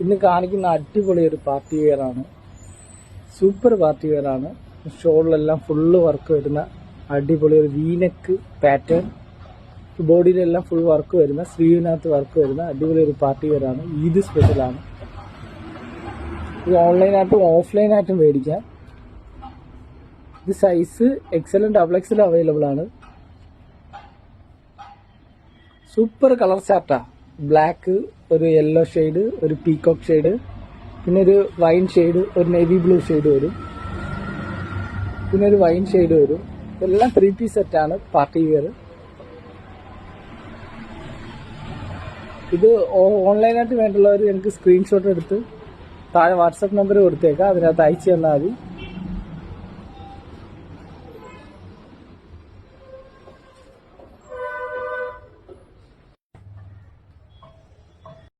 ഇന്ന് കാണിക്കുന്ന അടിപൊളി ഒരു പാർട്ടി വെയർ ആണ്. സൂപ്പർ പാർട്ടി വെയർ ആണ്. ഷോളിലെല്ലാം ഫുള്ള് വർക്ക് വരുന്ന അടിപൊളി ഒരു വീനെക്ക് പാറ്റേൺ, ബോഡിയിലെല്ലാം ഫുൾ വർക്ക് വരുന്ന, സ്ലീവിനകത്ത് വർക്ക് വരുന്ന അടിപൊളി ഒരു പാർട്ടി വെയർ ആണ്. ഈദ് സ്പെഷ്യലാണ്. ഇത് ഓൺലൈനായിട്ടും ഓഫ്ലൈനായിട്ടും മേടിക്കാം. ഇത് സൈസ് എക്സലും XXL അവൈലബിൾ ആണ്. സൂപ്പർ കളർ ചാർട്ടാ. ബ്ലാക്ക്, ഒരു യെല്ലോ ഷെയ്ഡ്, ഒരു പീകോക്ക് ഷെയ്ഡ്, പിന്നെ ഒരു വൈൻ ഷെയ്ഡ്, ഒരു നേവി ബ്ലൂ ഷെയ്ഡ് വരും, പിന്നെ ഒരു വൈൻ ഷെയ്ഡ് വരും. ഇതെല്ലാം 3 പീസ് സെറ്റാണ് പാർട്ടി വെയർ. ഇത് ഓൺലൈനായിട്ട് വേണ്ടുള്ളവർ എനിക്ക് സ്ക്രീൻഷോട്ട് എടുത്ത് താഴെ വാട്സപ്പ് നമ്പർ കൊടുത്തേക്കാം, അതിനകത്ത് അയച്ചു തന്നാൽ മതി.